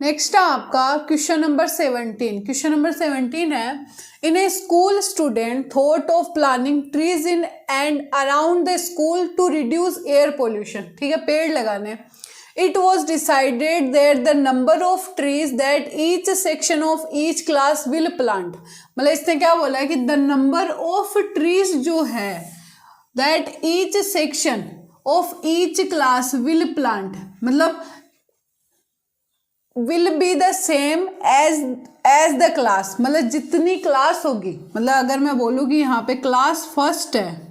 Next है आपका question number 17। Question number 17 है, in a school student thought of planting trees in and around the school to reduce air pollution. ठीक है, पेड़ लगाने। It was decided that the number of trees that each section of each class will plant. मतलब इसने क्या बोला है कि द नंबर ऑफ ट्रीज जो है that each section of each class will plant, मतलब will be the same as the class, मतलब जितनी क्लास होगी, मतलब अगर मैं बोलूँगी यहाँ पे क्लास फर्स्ट है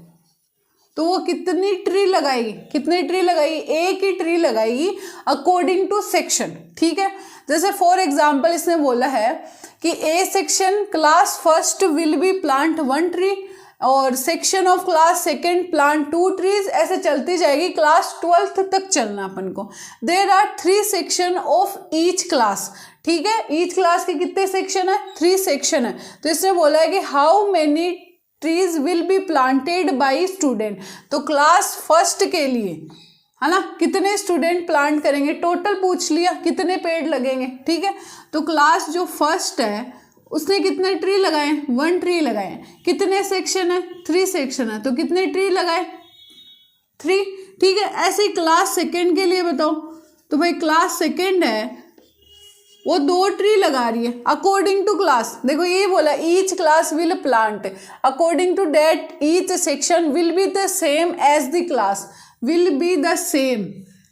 तो वो कितनी ट्री लगाएगी, कितनी ट्री लगाएगी, एक ही ट्री लगाएगी अकॉर्डिंग टू सेक्शन। ठीक है, जैसे फॉर एग्जाम्पल इसने बोला है कि a section class first will be plant 1 tree और section of class second plant 2 trees, ऐसे चलती जाएगी, क्लास 12th तक चलना अपन को। There are 3 section of each class. ठीक है, ईच क्लास के कितने सेक्शन है, 3 सेक्शन है। तो इसने बोला है कि how many trees will be planted by student. तो क्लास फर्स्ट के लिए है ना कितने स्टूडेंट प्लांट करेंगे, टोटल पूछ लिया कितने पेड़ लगेंगे। ठीक है, तो क्लास जो फर्स्ट है उसने कितने ट्री लगाए, 1 ट्री लगाए। कितने सेक्शन है, 3 सेक्शन है, तो कितने ट्री लगाए, 3। ठीक है, ऐसे ही क्लास सेकेंड के लिए बताओ, तो भाई क्लास सेकेंड है वो 2 ट्री लगा रही है अकॉर्डिंग टू क्लास। देखो ये बोला each class will plant according to date each section will be the same as the class, will be the same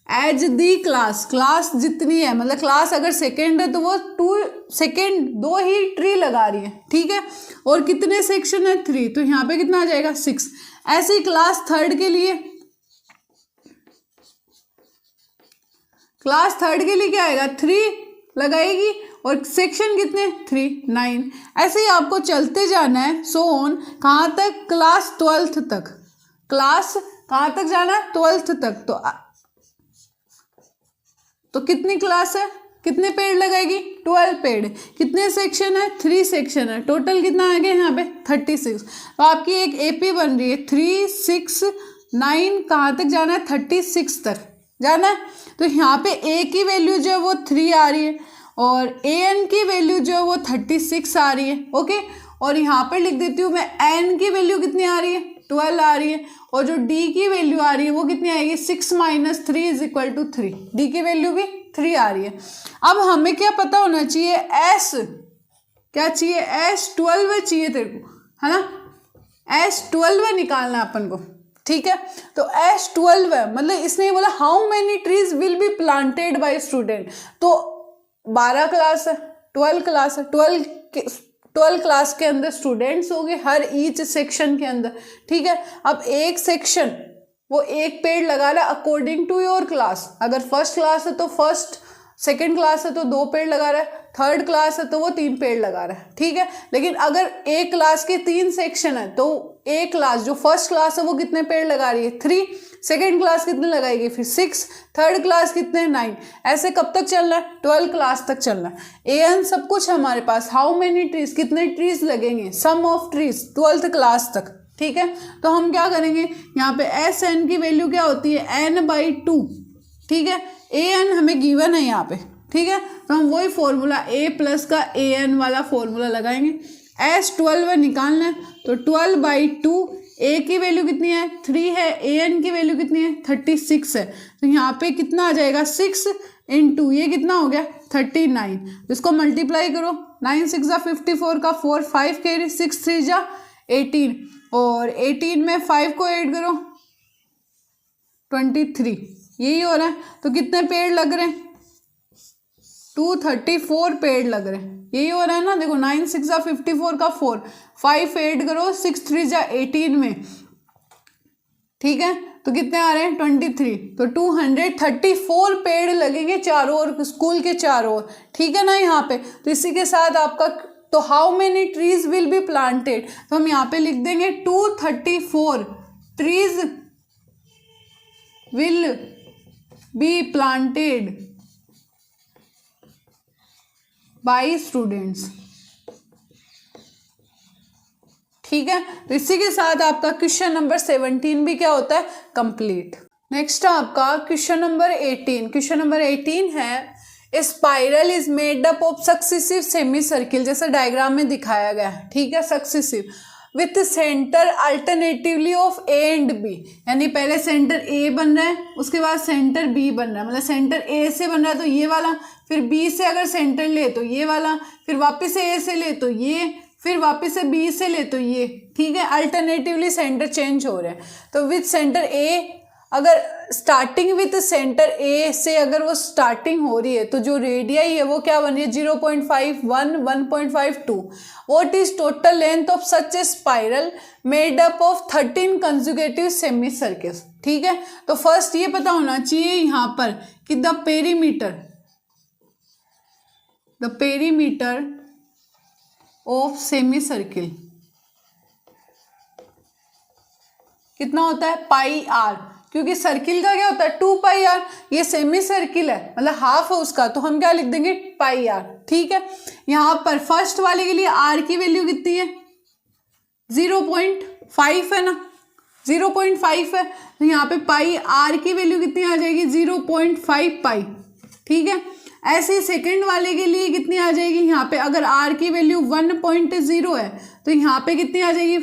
as the class. Class जितनी है, मतलब क्लास अगर सेकेंड है तो वो 2 ही ट्री लगा रही है। ठीक है, और कितने सेक्शन है, 3, तो यहाँ पे कितना आ जाएगा, 6। ऐसे ही क्लास थर्ड के लिए, क्लास थर्ड के लिए क्या आएगा, 3 लगाएगी और सेक्शन कितने, 3, 9। ऐसे ही आपको चलते जाना है सो ऑन, कहाँ तक, क्लास 12th तक। क्लास कहाँ तक जाना है, 12th तक। तो कितनी क्लास है, कितने पेड़ लगाएगी, 12 पेड़। कितने सेक्शन है, 3 सेक्शन है, टोटल कितना आ गया यहाँ पे 36। तो आपकी एक एपी बन रही है 3, 6, 9, कहाँ तक जाना है, 36 तक जाना है। तो यहाँ पे ए की वैल्यू जो है वो 3 आ रही है और ए एन की वैल्यू जो है वो 36 आ रही है। ओके, और यहाँ पर लिख देती हूँ मैं एन की वैल्यू कितनी आ रही है, 12 आ रही है, और जो डी की वैल्यू आ रही है वो कितनी आएगी, 6 - 3 = 3। डी की वैल्यू भी 3 आ रही है। अब हमें क्या पता होना चाहिए, एस क्या चाहिए, S12 चाहिए तेरे को, है ना, S12 निकालना है अपन को। ठीक है, तो S12 है, मतलब इसने बोला how many trees will be planted by student. तो 12 क्लास है, 12 क्लास है, 12 क्लास के अंदर स्टूडेंट्स होंगे हर ईच सेक्शन के अंदर। ठीक है, अब एक सेक्शन वो एक पेड़ लगा रहा है अकॉर्डिंग टू योर क्लास। अगर फर्स्ट क्लास है तो फर्स्ट, सेकेंड क्लास है तो 2 पेड़ लगा रहा है, थर्ड क्लास है तो वो 3 पेड़ लगा रहा है। ठीक है, लेकिन अगर एक क्लास के 3 सेक्शन है तो एक क्लास जो फर्स्ट क्लास है वो कितने पेड़ लगा रही है, 3। सेकेंड क्लास कितने लगाएगी, फिर 6। थर्ड क्लास कितने, 9। ऐसे कब तक चलना है, 12 क्लास तक चलना है। एन सब कुछ हमारे पास, हाउ मेनी ट्रीज, कितने ट्रीज लगेंगे, सम ऑफ ट्रीज 12th क्लास तक। ठीक है, तो हम क्या करेंगे, यहाँ पे एस एन की वैल्यू क्या होती है, n/2। ठीक है, ए एन हमें गिवन है यहाँ पे। ठीक है, तो हम वही फॉर्मूला a प्लस का ए एन वाला फॉर्मूला लगाएंगे। S12 निकालना है तो 12/2, ए की वैल्यू कितनी है, 3 है, ए एन की वैल्यू कितनी है, 36 है। तो यहाँ पे कितना आ जाएगा, 6 × ये कितना हो गया, 39। तो इसको मल्टीप्लाई करो, 9 × 6 = 54 का 4, 5 कैरी, 6 × 3 = 18 और 18 में 5 को ऐड करो 23, यही हो रहा है। तो कितने पेड़ लग रहे हैं, 234 पेड़ लग रहे हैं, यही हो रहा है ना। देखो 9 × 6 = 54 का 4, 5 ऐड करो 6 × 3 = 18 में। ठीक है, तो कितने आ रहे हैं, 23। तो 234 पेड़ लगेंगे चारों ओर, स्कूल के चारों ओर। ठीक है ना यहाँ पे। तो इसी के साथ आपका, तो how many trees will be planted, तो हम यहाँ पे लिख देंगे 234 trees will be planted by students। ठीक है, तो इसी के साथ आपका क्वेश्चन नंबर 17 भी क्या होता है, कंप्लीट। नेक्स्ट आपका क्वेश्चन नंबर 18। क्वेश्चन नंबर 18 है, a spiral is made up of successive semi circle, जैसे डायग्राम में दिखाया गया है, ठीक है, successive with centre alternatively of A and B, यानी पहले सेंटर ए बन रहा है, उसके बाद सेंटर बी बन रहा है, मतलब सेंटर ए से बन रहा है तो ये वाला, फिर बी से अगर सेंटर ले तो ये वाला, फिर वापस से ए से ले तो ये, फिर वापस से बी से ले तो ये, ठीक है, अल्टरनेटिवली सेंटर चेंज हो रहे हैं। तो विथ सेंटर ए, अगर स्टार्टिंग विथ सेंटर ए से अगर वो स्टार्टिंग हो रही है तो जो रेडियाई है वो क्या बन रही है 0.51, 1.52। What is total length of such A spiral made up of 13 consecutive semi circles, ठीक है। तो फर्स्ट ये पता होना चाहिए यहाँ पर कि the perimeter of semi circle कितना होता है पाई आर, क्योंकि सर्किल का क्या होता है 2 पाई आर, ये सेमी सर्किल है मतलब हाफ है उसका, तो हम क्या लिख देंगे पाई आर, ठीक है। यहाँ पर फर्स्ट वाले के लिए आर की वैल्यू कितनी है 0.5 है ना, 0.5 है, तो यहाँ पे पाई आर की वैल्यू कितनी आ जाएगी 0.5 पाई, ठीक है। ऐसे ही सेकंड वाले के लिए कितनी आ जाएगी, यहाँ पे अगर आर की वैल्यू 1.0 है तो यहाँ पे कितनी आ जाएगी,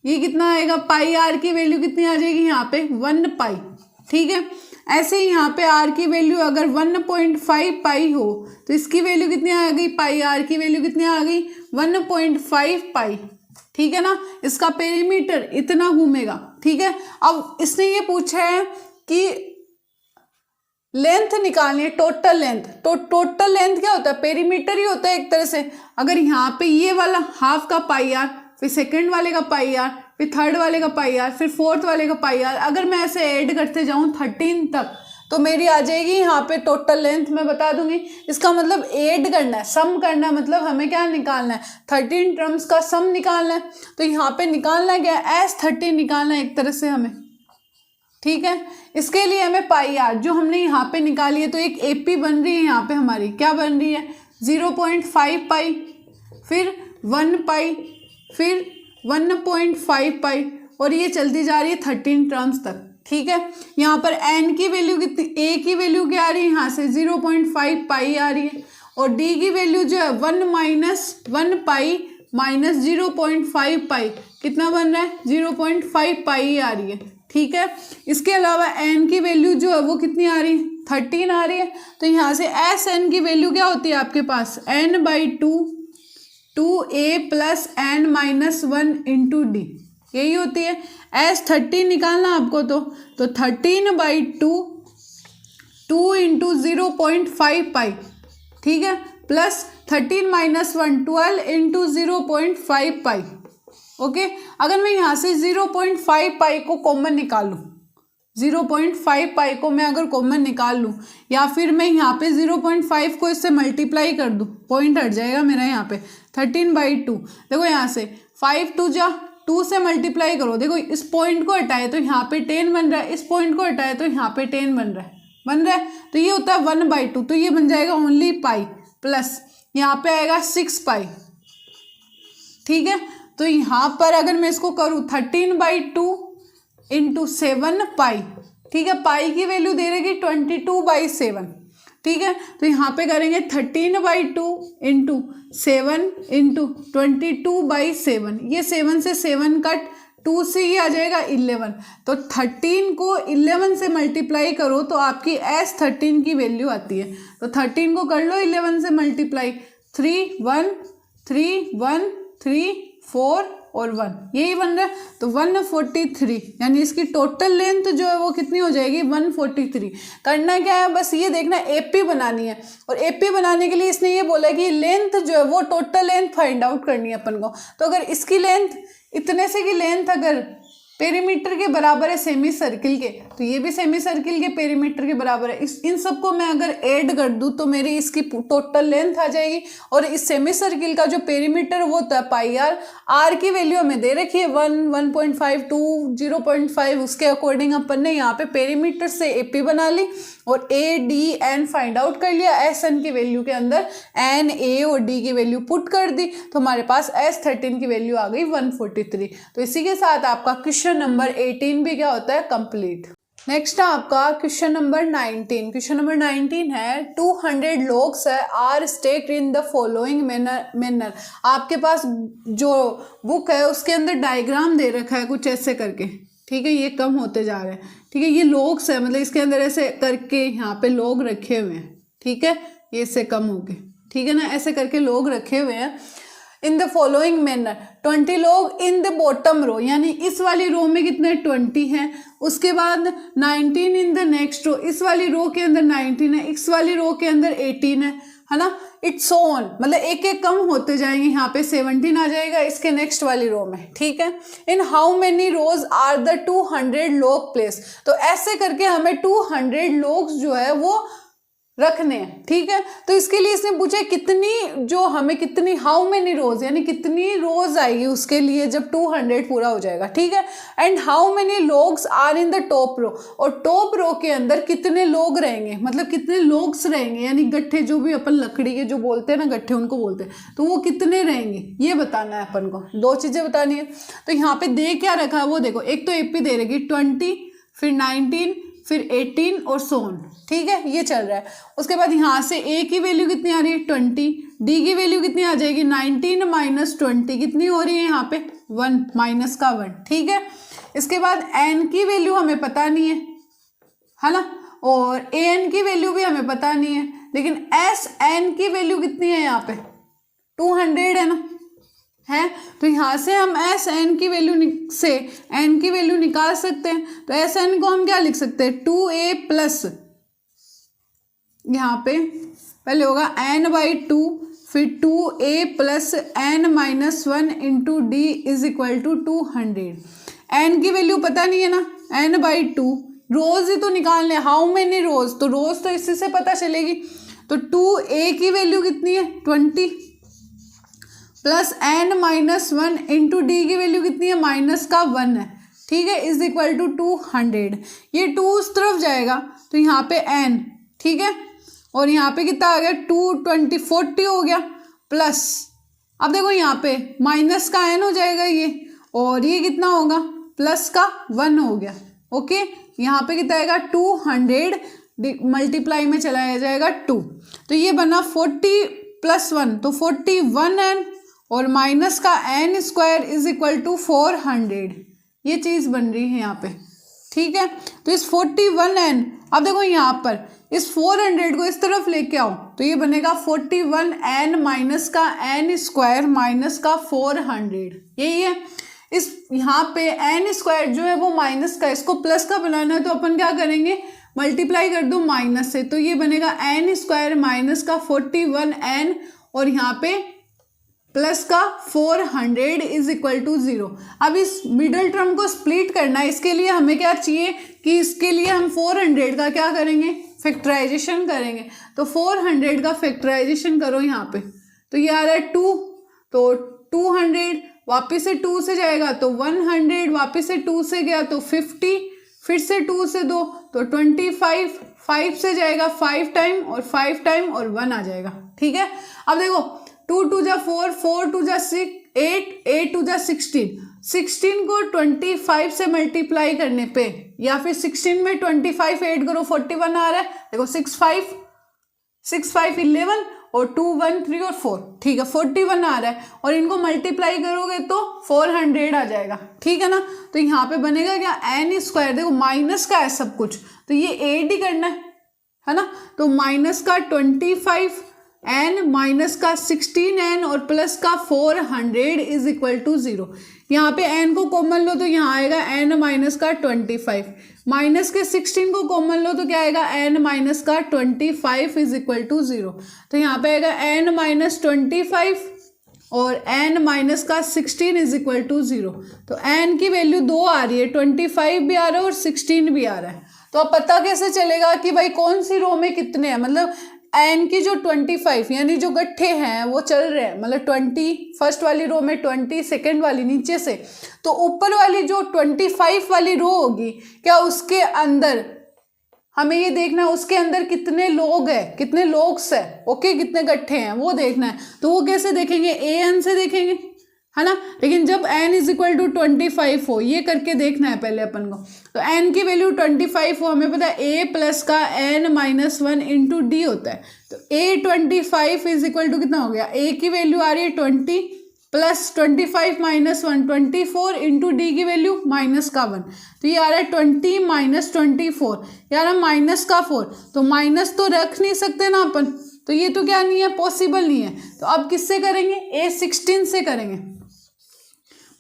ये कितना आएगा पाई आर की वैल्यू कितनी आ जाएगी यहाँ पे 1 पाई, ठीक है। ऐसे ही यहाँ पे आर की वैल्यू अगर 1.5 पाई हो तो इसकी वैल्यू कितनी आ गई, पाई आर की वैल्यू कितनी आ गई 1.5 पाई, ठीक है ना। इसका पेरीमीटर इतना घूमेगा, ठीक है। अब इसने ये पूछा है कि लेंथ निकालनी है, टोटल लेंथ, तो टोटल लेंथ क्या होता है पेरीमीटर ही होता है एक तरह से। अगर यहाँ पे ये वाला हाफ का पाई आर, फिर सेकंड वाले का पाई आर, फिर थर्ड वाले का पाई आर, फिर फोर्थ वाले का पाई आर, अगर मैं ऐसे ऐड करते जाऊँ 13 तक तो मेरी आ जाएगी यहाँ पे टोटल लेंथ, मैं बता दूंगी। इसका मतलब ऐड करना है, सम करना है, मतलब हमें क्या निकालना है 13 टर्म्स का सम निकालना है। तो यहाँ पे निकालना क्या है S13 निकालना है एक तरह से हमें, ठीक है। इसके लिए हमें पाई आर जो हमने यहाँ पे निकाली है, तो एक एपी बन रही है यहाँ पे हमारी, क्या बन रही है 0.5 पाई, फिर 1 पाई, फिर 1.5 पाई, और ये चलती जा रही है 13 टर्म्स तक, ठीक है। यहाँ पर एन की वैल्यू कितनी, ए की वैल्यू क्या आ रही है यहाँ से 0.5 पाई आ रही है, और डी की वैल्यू जो है 1 पाई माइनस 0.5 पाई, कितना बन रहा है 0.5 पाई आ रही है, ठीक है। इसके अलावा एन की वैल्यू जो है वो कितनी आ रही है 13 आ रही है। तो यहाँ से एस एन की वैल्यू क्या होती है आपके पास n/2 2a plus n-1 into D, यही होती है। S13 निकालना आपको, तो 13/2 2 इंटू 0.5 पाई, ठीक है, प्लस 13-1 12 इंटू 0.5 पाई, ओके। अगर मैं यहाँ से 0.5 पाई को कॉमन निकालूँ, 0.5 पाई को मैं अगर कॉमन निकाल लूँ, या फिर मैं यहाँ पे 0.5 को इससे मल्टीप्लाई कर दूँ, पॉइंट हट जाएगा मेरा यहाँ पे 13/2। देखो यहाँ से 5 2 जा 2 से मल्टीप्लाई करो, देखो इस पॉइंट को हटाए तो यहाँ पे 10 बन रहा है, इस पॉइंट को हटाए तो यहाँ पे 10 बन रहा है, तो ये होता है 1/2, तो ये बन जाएगा ओनली पाई, प्लस यहाँ पे आएगा 6 पाई, ठीक है। तो यहाँ पर अगर मैं इसको करूँ 13/2 इंटू 7 पाई, ठीक है, पाई की वैल्यू दे रहेगी 22/7, ठीक है। तो यहाँ पे करेंगे 13/2 इंटू 7 इंटू 22/7, ये 7 से 7 कट, 2 से ये आ जाएगा 11, तो 13 को 11 से मल्टीप्लाई करो तो आपकी S13 की वैल्यू आती है। तो 13 को कर लो 11 से मल्टीप्लाई, 3 1 3 1 3 4 और 1, यही बन रहा है। तो 143, यानी इसकी टोटल लेंथ जो है वो कितनी हो जाएगी 143। करना क्या है, बस ये देखना एपी बनानी है, और एपी बनाने के लिए इसने ये बोला कि लेंथ जो है वो टोटल लेंथ फाइंड आउट करनी है अपन को। तो अगर इसकी लेंथ इतने से की लेंथ अगर पेरीमीटर के बराबर है सेमी सर्किल के, तो ये भी सेमी सर्किल के पेरीमीटर के बराबर है। इन सबको मैं अगर ऐड कर दूं तो मेरी इसकी टोटल लेंथ आ जाएगी। और इस सेमी सर्किल का जो पेरीमीटर वो होता है पाई आर, आर की वैल्यू हमें दे रखी है 1, 1.5, 2, 0.5, उसके अकॉर्डिंग अपन ने यहाँ पे पेरीमीटर से एपी बना ली और a d n find out कर लिया। एस एन की वैल्यू के अंदर एन ए और डी की वैल्यू पुट कर दी, तो हमारे पास S13 की वैल्यू आ गई 143। तो इसी के साथ आपका क्वेश्चन नंबर 18 भी क्या होता है कंप्लीट। नेक्स्ट है आपका क्वेश्चन नंबर 19। क्वेश्चन नंबर 19 है 200 लोग्स है are stacked in the following manner. आपके पास जो बुक है उसके अंदर डायग्राम दे रखा है कुछ ऐसे करके, ठीक है, ये कम होते जा रहे हैं, ठीक है, ये लोग्स है मतलब इसके अंदर ऐसे करके यहाँ पे लोग रखे हुए हैं, ठीक है, ये इससे कम हो गए, ठीक है ना, ऐसे करके लोग रखे हुए हैं। इन द फॉलोइंग मैनर 20 लोग इन द बॉटम रो, यानी इस वाली रो में कितने 20 हैं, उसके बाद 19 इन द नेक्स्ट रो, इस वाली रो के अंदर 19 है, इस वाली रो के अंदर 18 है ना, इट्स सो ऑन, मतलब एक एक कम होते जाएंगे, यहाँ पे 17 आ जाएगा इसके नेक्स्ट वाली रो में, ठीक है। In how many rows are the 200 log place, तो ऐसे करके हमें 200 लोग जो है वो रखने हैं, ठीक है। तो इसके लिए इसने पूछा कितनी, जो हमें कितनी, हाउ मेनी रोज यानी कितनी रोज आएगी उसके लिए जब 200 पूरा हो जाएगा, ठीक है। And how many logs are in the top row, और टॉप रो के अंदर कितने लोग रहेंगे, मतलब कितने लोग्स रहेंगे, यानी गट्ठे, जो भी अपन लकड़ी के जो बोलते हैं ना गट्ठे उनको बोलते हैं, तो वो कितने रहेंगे ये बताना है अपन को, दो चीजें बतानी है। तो यहाँ पे दे क्या रखा है वो देखो, एक तो एपी दे रही 20, फिर 19, फिर 18 और सो ऑन, ठीक है, ये चल रहा है। उसके बाद यहाँ से ए की वैल्यू कितनी आ रही है 20, डी की वैल्यू कितनी आ जाएगी 19 माइनस 20 कितनी हो रही है यहाँ पे 1 माइनस का 1, ठीक है। इसके बाद एन की वैल्यू हमें पता नहीं है ना, और ए एन की वैल्यू भी हमें पता नहीं है, लेकिन एस एन की वैल्यू कितनी है यहाँ पे 200 है ना, है, तो यहाँ से हम एस एन की वैल्यू से एन की वैल्यू निकाल सकते हैं। तो एस एन को हम क्या लिख सकते हैं 2a प्लस, यहाँ पे पहले होगा n/2, फिर 2a plus n-1 into d is equal to 200। N की वैल्यू पता नहीं है ना, n/2, रोज ही तो निकालने, हाउ मेनी रोज, तो रोज तो इसी से पता चलेगी। तो 2a की वैल्यू कितनी है 20 प्लस n-1 इंटू डी की वैल्यू कितनी है माइनस का 1 है, ठीक है, इज इक्वल टू 200। ये 2 उस तरफ जाएगा तो यहाँ पे n, ठीक है, और यहाँ पे कितना आ गया 220 40 हो गया, प्लस अब देखो यहाँ पे माइनस का n हो जाएगा ये, और ये कितना होगा प्लस का 1 हो गया, ओके। यहाँ पे कितना आएगा 200 मल्टीप्लाई में चलाया जाएगा 2, तो ये बना 40 प्लस 1 तो 41n, और माइनस का n square is equal to 400, ये चीज़ बन रही है यहाँ पे, ठीक है। तो इस 41n, अब देखो यहाँ पर इस 400 को इस तरफ लेके आओ तो ये बनेगा 41n माइनस का n स्क्वायर माइनस का 400, यही है। इस यहाँ पे n स्क्वायर जो है वो माइनस का, इसको प्लस का बनाना है तो अपन क्या करेंगे मल्टीप्लाई कर दो माइनस से, तो ये बनेगा n स्क्वायर माइनस का 41n और यहाँ पे प्लस का 400 इज इक्वल टू 0। अब इस मिडल टर्म को स्प्लिट करना है, इसके लिए हमें क्या चाहिए कि इसके लिए हम 400 का क्या करेंगे फैक्टराइजेशन करेंगे। तो 400 का फैक्टराइजेशन करो यहाँ पे, तो ये आ रहा है 2, तो 200 वापस से 2 से जाएगा तो 100, वापस से 2 से गया तो 50, फिर से 2 से 2 तो 25, 5 से जाएगा 5 टाइम और 5 टाइम और 1 आ जाएगा, ठीक है। अब देखो 2 2 जा 4, 4 2 जा 6, 8, 8 2 जा 16, 16 को 25 से मल्टीप्लाई करने पे या फिर 16 में 25 ऐड करो 41 आ रहा है, देखो 6 5 11 और 2 1 3 और 4, ठीक है 41 आ रहा है, और इनको मल्टीप्लाई करोगे तो 400 आ जाएगा, ठीक है ना। तो यहाँ पे बनेगा क्या n स्क्वायर, देखो माइनस का है सब कुछ तो ये ऐड ही करना है ना, तो माइनस का 25 n माइनस का 16n और प्लस का 400 इज इक्वल टू 0। यहाँ पे n को कॉमन लो तो यहाँ आएगा n माइनस का 25, माइनस के 16 को कॉमन लो तो क्या आएगा n माइनस का 25 इज इक्वल टू 0। तो यहाँ पे आएगा n माइनस 25 और n माइनस का 16 इज इक्वल टू 0। तो n की वैल्यू 2 आ रही है, 25 भी आ रहा है और 16 भी आ रहा है। तो अब पता कैसे चलेगा कि भाई कौन सी रो में कितने हैं, मतलब n की जो 25 यानी जो गट्ठे हैं वो चल रहे हैं, मतलब 20 फर्स्ट वाली रो में 20, सेकंड वाली नीचे से, तो ऊपर वाली जो 25 वाली रो होगी क्या उसके अंदर हमें ये देखना है उसके अंदर कितने लोग हैं, कितने लोग्स है, ओके कितने गट्ठे हैं वो देखना है। तो वो कैसे देखेंगे an से देखेंगे, है ना। लेकिन जब n इज इक्वल टू 25 हो, ये करके देखना है पहले अपन को। तो n की वैल्यू 25 हो, हमें पता है a प्लस का n माइनस 1 इंटू डी होता है। तो a 25 इज इक्वल टू कितना हो गया, a की वैल्यू आ रही है 20 प्लस 25 माइनस 1 24 इंटू डी की वैल्यू माइनस का 1, तो ये आ रहा है 20 माइनस 24, ये आ रहा है माइनस का 4। तो माइनस तो रख नहीं सकते ना अपन, तो ये तो क्या नहीं है, पॉसिबल नहीं है। तो अब किससे करेंगे, a16 से करेंगे।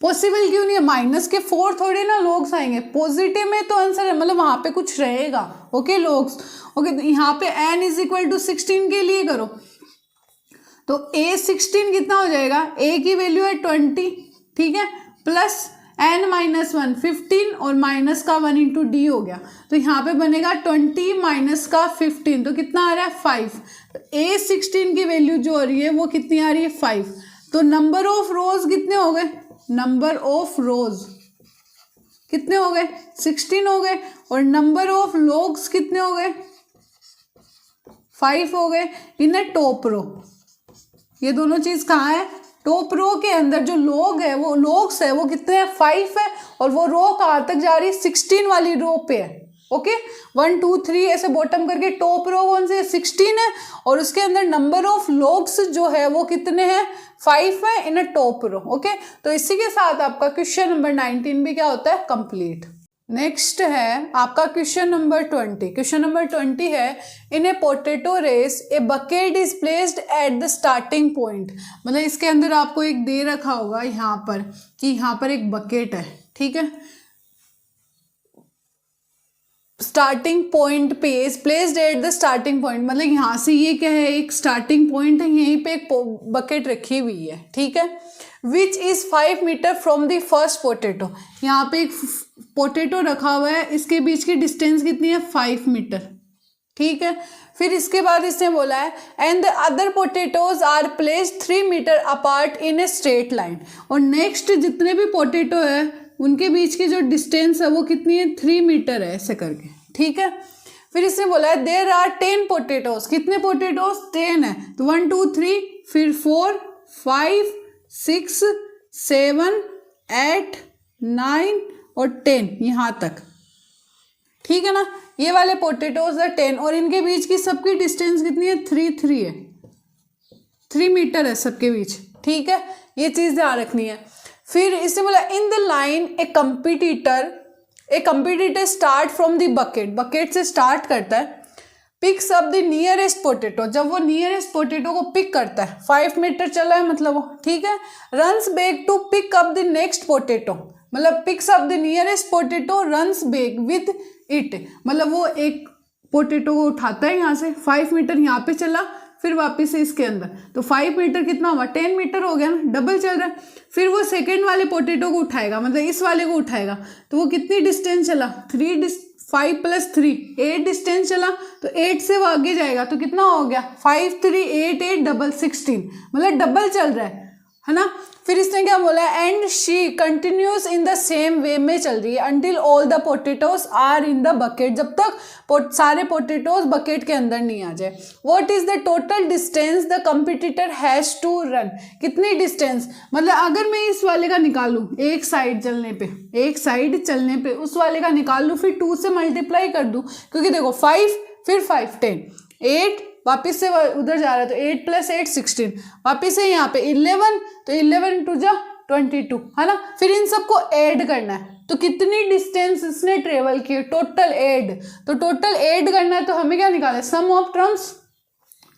पॉसिबल क्यों नहीं है, माइनस के 4 थोड़े ना लोग्स आएंगे, पॉजिटिव में तो आंसर है, मतलब वहां पे कुछ रहेगा। Okay logs, okay. तो यहाँ पे n इज इक्वल टू 16 के लिए करो, तो a16 कितना हो जाएगा, a की वैल्यू है 20, ठीक है, प्लस n माइनस 1 15 और माइनस का 1 इंटू डी हो गया। तो यहाँ पे बनेगा 20 माइनस का 15, तो कितना आ रहा है 5। तो a16 की वैल्यू जो हो रही है वो कितनी आ रही है 5। तो नंबर ऑफ रोज कितने हो गए, नंबर ऑफ रोज कितने हो गए 16 हो गए, और नंबर ऑफ लॉग्स कितने हो गए 5 हो गए इन ए टॉप रो। ये दोनों चीज कहाँ है, टॉप रो के अंदर जो लॉग है वो लॉग्स है वो कितने हैं 5 है, और वो रो कहाँ तक जा रही है 16 वाली रो पे है। ओके 1 2 3 ऐसे बॉटम करके टॉप रो कौन से 16 है, और उसके अंदर नंबर ऑफ लॉग्स जो है वो कितने हैं 5 है इन अ टॉप रो। ओके, तो इसी के साथ आपका क्वेश्चन नंबर 19 भी क्या होता है, कंप्लीट। नेक्स्ट है आपका क्वेश्चन नंबर 20। क्वेश्चन नंबर 20 है, in a potato race a bucket is placed at the starting point. मतलब इसके अंदर आपको एक दे रखा होगा यहाँ पर कि यहाँ पर एक बकेट है, ठीक है, स्टार्टिंग पॉइंट पे is placed at the starting point, मतलब यहाँ से ये क्या है, एक स्टार्टिंग पॉइंट है, यहीं पे एक बकेट रखी हुई है, ठीक है, which is 5 meter from the first potato. यहाँ पे एक पोटैटो रखा हुआ है, इसके बीच की डिस्टेंस कितनी है 5 मीटर, ठीक है। फिर इसके बाद इसने बोला है and the other potatoes are placed 3 meter apart in a straight line, और नेक्स्ट जितने भी पोटैटो है उनके बीच की जो डिस्टेंस है वो कितनी है 3 मीटर है, ऐसे करके, ठीक है। फिर इसने बोला है देयर आर 10 पोटैटोज, कितने पोटैटोज 10 है, तो 1 2 3 फिर 4 5 6 7 8 9 और 10 यहाँ तक, ठीक है ना। ये वाले पोटैटोज है 10, और इनके बीच की सबकी डिस्टेंस कितनी है 3 है, 3 मीटर है सबके बीच, ठीक है, ये चीज ध्यान रखनी है। फिर इसने बोला in the line A competitor start from the bucket, bucket से स्टार्ट करता है, pics up the nearest potato, जब वो नियरेस्ट पोटैटो को पिक करता है 5 मीटर चला है मतलब वो, ठीक है, runs back to pick up the next potato, मतलब picks up the nearest potato runs back with it, मतलब वो एक पोटैटो को उठाता है यहाँ से 5 मीटर यहाँ पे चला, फिर वापस से इसके अंदर, तो 5 मीटर कितना हुआ 10 मीटर हो गया ना, डबल चल रहा है। फिर वो सेकेंड वाले पोटैटो को उठाएगा, मतलब इस वाले को उठाएगा, तो वो कितनी डिस्टेंस चला 5 प्लस 3 8 डिस्टेंस चला, तो 8 से वो आगे जाएगा, तो कितना हो गया 5 3 8 8 डबल 16, मतलब डबल चल रहा है ना। फिर इसने क्या बोला and she continues in the same way में चल रही है until all the potatoes are in the bucket, जब तक सारे पोटैटोज बकेट के अंदर नहीं आ जाए। What is the total distance the competitor has to run, कितनी डिस्टेंस, मतलब अगर मैं इस वाले का निकालूं एक साइड चलने पे उस वाले का निकाल लूँ, फिर 2 से मल्टीप्लाई कर दूं, क्योंकि देखो 5 फिर 5 10 8 वापिस से उधर जा रहा है, तो 8 प्लस 8 16, वापिस से यहाँ पे 11, तो 11 टू जा 22, है ना। फिर इन सबको ऐड करना है, तो कितनी डिस्टेंस इसने ट्रेवल की, टोटल ऐड, तो टोटल ऐड करना है, तो हमें क्या निकालना है सम ऑफ टर्म्स,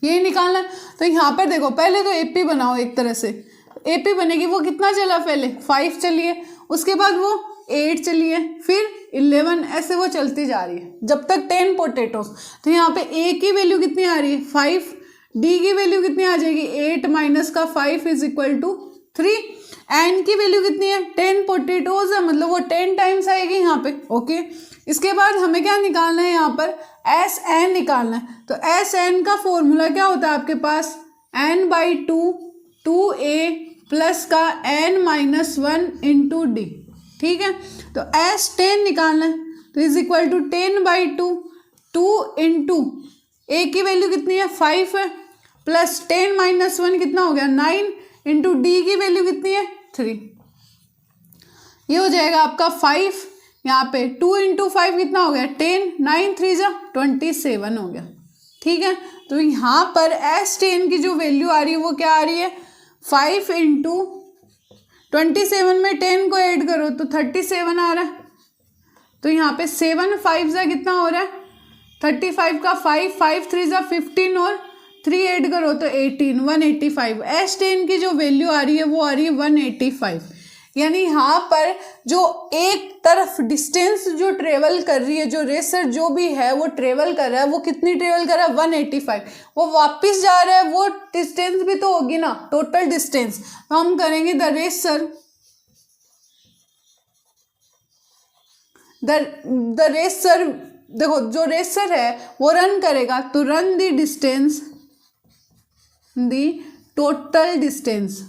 ये निकालना है। तो यहाँ पर देखो पहले तो एपी बनाओ, एक तरह से एपी बनेगी, वो कितना चला पहले 5 चलिए, उसके बाद वो 8 चलिए, फिर 11, ऐसे वो चलती जा रही है जब तक 10 पोटैटोज। तो यहाँ पे ए की वैल्यू कितनी आ रही है 5, डी की वैल्यू कितनी आ जाएगी 8 माइनस का 5 इज इक्वल टू 3, एन की वैल्यू कितनी है 10 पोटैटोज है, मतलब वो 10 टाइम्स आएगी यहाँ पे। ओके, इसके बाद हमें क्या निकालना है यहाँ पर एस एन निकालना है। तो एस एन का फॉर्मूला क्या होता है आपके पास n बाई 2 a प्लस का n माइनस 1 इंटू डी, ठीक है। तो एस 10 निकालना है, तो is equal to 10 by 2 into a की वैल्यू कितनी है 5 है, प्लस 10 माइनस 1 कितना हो गया 9 इंटू डी की वैल्यू कितनी है 3, ये हो जाएगा आपका 5, यहाँ पे 2 इंटू 5 कितना हो गया 10, 9 3 जा 27 हो गया। ठीक है, तो यहाँ पर S10 की जो वैल्यू आ रही है वो क्या आ रही है 5 इंटू 27 में 10 को ऐड करो तो 37 आ रहा है। तो यहाँ पे 7 5 जा कितना हो रहा है 35 का 5, 5 3 जा 15 और 3 ऐड करो तो 18, 185। S10 की जो वैल्यू आ रही है वो आ रही है 185। यानी यहाँ पर जो एक तरफ डिस्टेंस जो ट्रेवल कर रही है, जो रेसर जो भी है वो ट्रेवल कर रहा है, वो कितनी ट्रेवल कर रहा है 185। वो वापस जा रहा है, वो डिस्टेंस भी तो होगी ना, टोटल डिस्टेंस। तो हम करेंगे द रेसर देखो जो रेसर है वो रन करेगा तो run the distance, the total distance,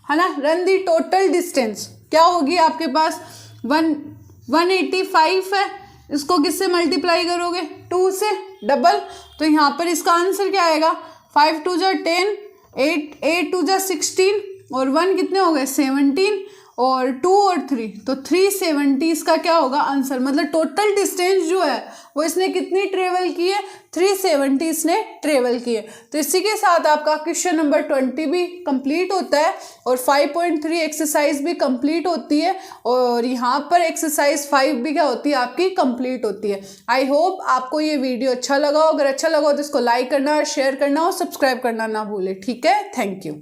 है ना, रन दी टोटल डिस्टेंस क्या होगी आपके पास 185 है, इसको किससे मल्टीप्लाई करोगे 2 से डबल। तो यहाँ पर इसका आंसर क्या आएगा 5 2 जा 10, 8 2 जा 16 और 1 कितने हो गए 17 और 2 और 3 तो 370 इसका क्या होगा आंसर। मतलब टोटल डिस्टेंस जो है वो इसने कितनी ट्रेवल की है 370 इसने ट्रेवल की है। तो इसी के साथ आपका क्वेश्चन नंबर 20 भी कंप्लीट होता है और 5.3 एक्सरसाइज भी कंप्लीट होती है और यहाँ पर एक्सरसाइज 5 भी क्या होती है आपकी कंप्लीट होती है। आई होप आपको ये वीडियो अच्छा लगा हो। अगर अच्छा लगा हो तो इसको लाइक करना, शेयर करना और सब्सक्राइब करना ना भूले। ठीक है, थैंक यू।